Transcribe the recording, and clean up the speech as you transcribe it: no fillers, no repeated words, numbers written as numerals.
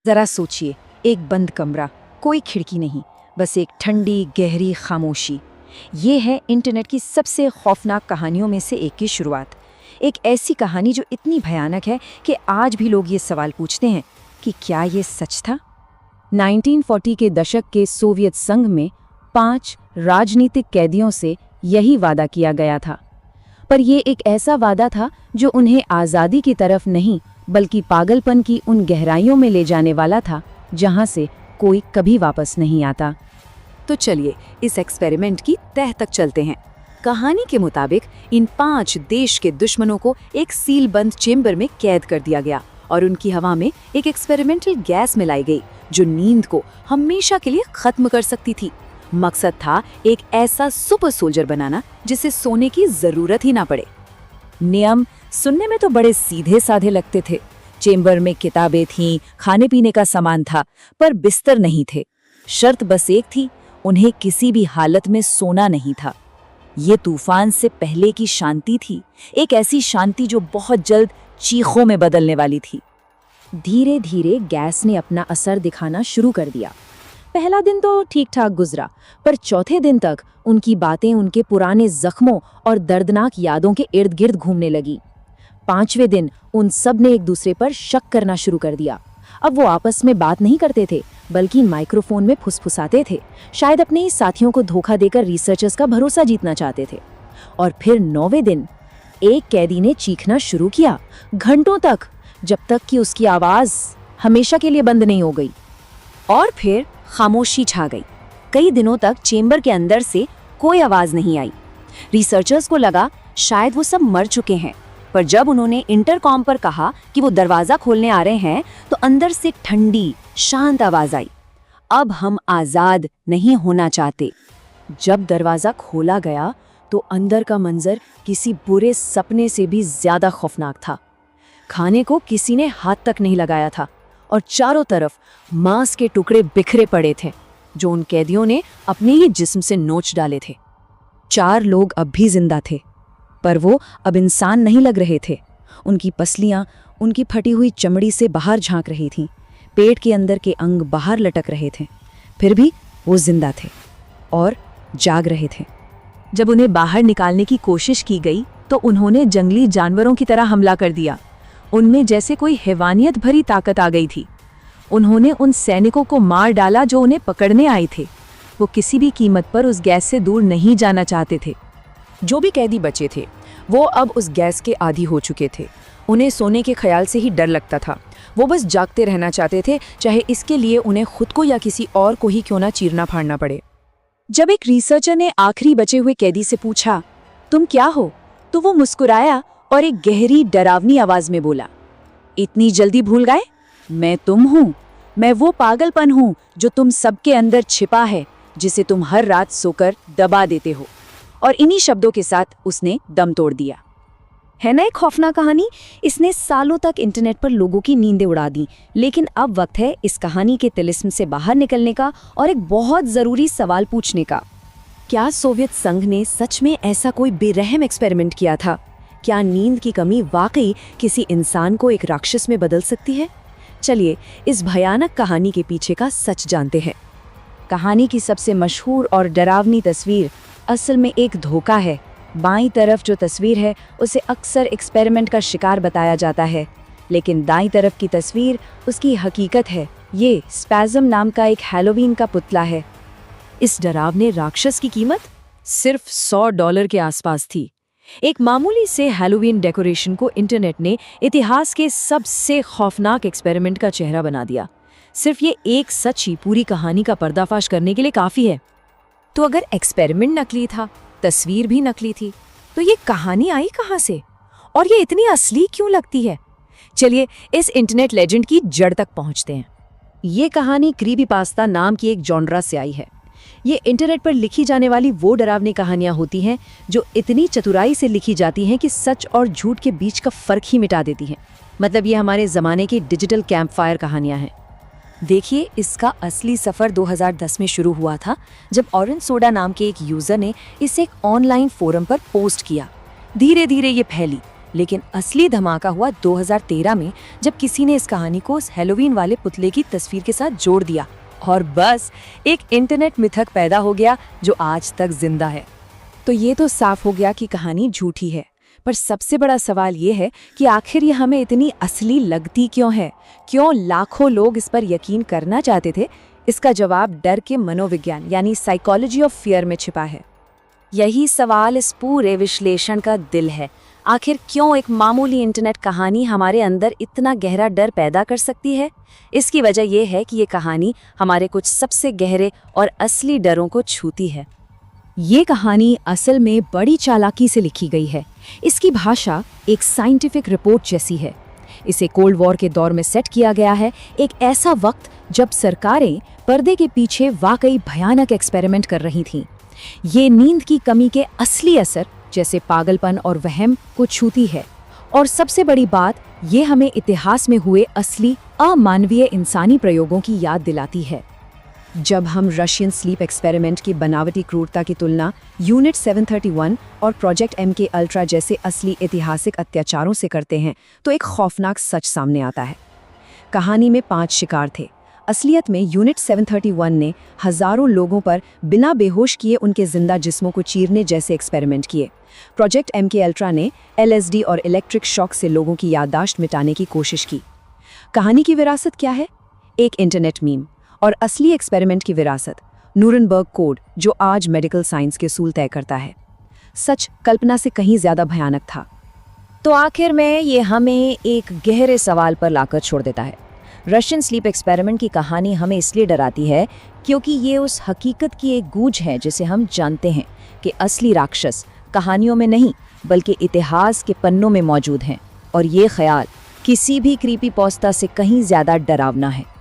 जरा सोचिए, एक बंद कमरा, कोई खिड़की नहीं, बस एक ठंडी गहरी खामोशी। ये है इंटरनेट की सबसे खौफनाक कहानियों में से एक की शुरुआत। एक ऐसी कहानी जो इतनी भयानक है कि आज भी लोग ये सवाल पूछते हैं कि क्या ये सच था। 1940 के दशक के सोवियत संघ में 5 राजनीतिक कैदियों से यही वादा किया गया था। पर यह एक ऐसा वादा था जो उन्हें आज़ादी की तरफ नहीं बल्कि पागलपन की उन गहराइयों में ले जाने वाला था जहां से कोई कभी वापस नहीं आता। तो चलिए इस एक्सपेरिमेंट की तह तक चलते हैं। कहानी के मुताबिक इन 5 देश के दुश्मनों को एक सीलबंद चेंबर में कैद कर दिया गया और उनकी हवा में एक एक्सपेरिमेंटल गैस मिलाई गई जो नींद को हमेशा के लिए खत्म कर सकती थी। मकसद था एक ऐसा सुपर सोल्जर बनाना जिसे सोने की जरूरत ही ना पड़े। नियम सुनने में तो बड़े सीधे साधे लगते थे। चेंबर में किताबें थीं, खाने पीने का सामान था, पर बिस्तर नहीं थे। शर्त बस एक थी, उन्हें किसी भी हालत में सोना नहीं था। ये तूफान से पहले की शांति थी, एक ऐसी शांति जो बहुत जल्द चीखों में बदलने वाली थी। धीरे धीरे गैस ने अपना असर दिखाना शुरू कर दिया। पहला दिन तो ठीक ठाक गुजरा, पर चौथे दिन तक उनकी बातें उनके पुराने जख्मों और दर्दनाक यादों के इर्द गिर्द घूमने लगी। 5वें दिन उन सब ने एक दूसरे पर शक करना शुरू कर दिया। अब वो आपस में बात नहीं करते थे बल्कि माइक्रोफोन में फुसफुसाते थे, शायद अपने ही साथियों को धोखा देकर रिसर्चर्स का भरोसा जीतना चाहते थे। और फिर 9वें दिन एक कैदी ने चीखना शुरू किया, घंटों तक, जब तक कि उसकी आवाज हमेशा के लिए बंद नहीं हो गई। और फिर खामोशी छा गई। कई दिनों तक चेंबर के अंदर से कोई आवाज नहीं आई। रिसर्चर्स को लगा शायद वो सब मर चुके हैं, पर जब उन्होंने इंटरकॉम पर कहा कि वो दरवाजा खोलने आ रहे हैं तो अंदर से ठंडी शांत आवाज आई, अब हम आजाद नहीं होना चाहते। जब दरवाजा खोला गया तो अंदर का मंजर किसी बुरे सपने से भी ज्यादा खौफनाक था। खाने को किसी ने हाथ तक नहीं लगाया था और चारों तरफ मांस के टुकड़े बिखरे पड़े थे जो उन कैदियों ने अपने ही जिस्म से नोच डाले थे। 4 लोग अब भी जिंदा थे, पर वो अब इंसान नहीं लग रहे थे। उनकी पसलियां उनकी फटी हुई चमड़ी से बाहर झांक रही थीं, पेट के अंदर के अंग बाहर लटक रहे थे, फिर भी वो जिंदा थे और जाग रहे थे। जब उन्हें बाहर निकालने की कोशिश की गई तो उन्होंने जंगली जानवरों की तरह हमला कर दिया। उनमें जैसे कोई हैवानियत भरी ताकत आ गई थी। उन्होंने उन सैनिकों को मार डाला जो उन्हें पकड़ने आए थे। वो किसी भी कीमत पर उस गैस से दूर नहीं जाना चाहते थे। जो भी कैदी बचे थे वो अब उस गैस के आदी हो चुके थे। उन्हें सोने के ख्याल से ही डर लगता था। वो बस जागते रहना चाहते थे, चाहे इसके लिए उन्हें खुद को या किसी और को ही क्यों ना चीरना फाड़ना पड़े। जब एक रिसर्चर ने आखिरी बचे हुए कैदी से पूछा, तुम क्या हो, तो वो मुस्कुराया और एक गहरी डरावनी आवाज में बोला, इतनी जल्दी भूल गए? मैं तुम हूं। मैं वो पागलपन हूं जो तुम सबके अंदर छिपा है, जिसे तुम हर रात सोकर दबा देते हो। और इन्हीं शब्दों के साथ उसने दम तोड़ दिया। है ना एक खौफनाक कहानी? इसने सालों तक इंटरनेट पर लोगों की नींदें उड़ा दी, लेकिन अब वक्त है इस कहानी के तिलिस्म से बाहर निकलने का और एक बहुत जरूरी सवाल पूछने का। क्या सोवियत संघ ने सच में ऐसा कोई बेरहम एक्सपेरिमेंट किया था? क्या नींद की कमी वाकई किसी इंसान को एक राक्षस में बदल सकती है? चलिए इस भयानक कहानी के पीछे का सच जानते हैं। कहानी की सबसे मशहूर और डरावनी तस्वीर असल में एक धोखा है। बाईं तरफ जो तस्वीर है उसे अक्सर एक्सपेरिमेंट का शिकार बताया जाता है, लेकिन दाईं तरफ की तस्वीर उसकी हकीकत है। ये स्पैज़म नाम का एक हैलोवीन का पुतला है। इस डरावने राक्षस की कीमत सिर्फ $100 के आसपास थी। एक मामूली से हैलोवीन डेकोरेशन को इंटरनेट ने इतिहास के सबसे खौफनाक एक्सपेरिमेंट का चेहरा बना दिया। सिर्फ ये एक सच ही पूरी कहानी का पर्दाफाश करने के लिए काफी है। तो अगर एक्सपेरिमेंट नकली था, तस्वीर भी नकली थी, तो ये कहानी आई कहां से और ये इतनी असली क्यों लगती है? चलिए इस इंटरनेट लेजेंड की जड़ तक पहुंचते हैं। ये कहानी क्रीपीपास्ता नाम की एक जॉनरा से आई है। ये इंटरनेट पर लिखी जाने वाली वो डरावनी कहानियां होती हैं जो इतनी चतुराई से लिखी जाती हैं कि सच और झूठ के बीच का फर्क ही मिटा देती हैं। मतलब ये हमारे ज़माने की डिजिटल कैंप फायर कहानियां हैं। देखिए इसका असली सफ़र 2010 में शुरू हुआ था, जब ऑरेंज सोडा नाम के एक यूज़र ने इसे एक ऑनलाइन फोरम पर पोस्ट किया। धीरे धीरे ये फैली, लेकिन असली धमाका हुआ 2013 में, जब किसी ने इस कहानी को उस हैलोवीन वाले पुतले की तस्वीर के साथ जोड़ दिया और बस एक इंटरनेट मिथक पैदा हो गया जो आज तक जिंदा है। तो ये तो साफ हो गया कि कहानी झूठी है, पर सबसे बड़ा सवाल ये है कि आखिर ये हमें इतनी असली लगती क्यों है? क्यों लाखों लोग इस पर यकीन करना चाहते थे? इसका जवाब डर के मनोविज्ञान यानी साइकोलॉजी ऑफ फियर में छिपा है। यही सवाल इस पूरे विश्लेषण का दिल है। आखिर क्यों एक मामूली इंटरनेट कहानी हमारे अंदर इतना गहरा डर पैदा कर सकती है? इसकी वजह यह है कि ये कहानी हमारे कुछ सबसे गहरे और असली डरों को छूती है। ये कहानी असल में बड़ी चालाकी से लिखी गई है। इसकी भाषा एक साइंटिफिक रिपोर्ट जैसी है। इसे कोल्ड वॉर के दौर में सेट किया गया है, एक ऐसा वक्त जब सरकारें पर्दे के पीछे वाकई भयानक एक्सपेरिमेंट कर रही थीं। ये नींद की कमी के असली असर जैसे पागलपन और वहम को छूती है। और सबसे बड़ी बात, ये हमें इतिहास में हुए असली अमानवीय इंसानी प्रयोगों की याद दिलाती है। जब हम रशियन स्लीप एक्सपेरिमेंट की बनावटी क्रूरता की तुलना यूनिट 731 और प्रोजेक्ट MK अल्ट्रा जैसे असली ऐतिहासिक अत्याचारों से करते हैं, तो एक खौफनाक सच सामने आता है। कहानी में 5 शिकार थे। असलियत में यूनिट 731 ने हजारों लोगों पर बिना बेहोश किए उनके जिंदा जिस्मों को चीरने जैसे एक्सपेरिमेंट किए। प्रोजेक्ट MK अल्ट्रा ने LSD और इलेक्ट्रिक शॉक से लोगों की याददाश्त मिटाने की कोशिश की। कहानी की विरासत क्या है? एक इंटरनेट मीम। और असली एक्सपेरिमेंट की विरासत न्यूरेनबर्ग कोड, जो आज मेडिकल साइंस के सूल तय करता है। सच कल्पना से कहीं ज्यादा भयानक था। तो आखिर में ये हमें एक गहरे सवाल पर लाकर छोड़ देता है। रशियन स्लीप एक्सपेरिमेंट की कहानी हमें इसलिए डराती है क्योंकि ये उस हकीकत की एक गूंज है जिसे हम जानते हैं कि असली राक्षस कहानियों में नहीं बल्कि इतिहास के पन्नों में मौजूद हैं। और ये ख्याल किसी भी क्रीपी पोस्ता से कहीं ज्यादा डरावना है।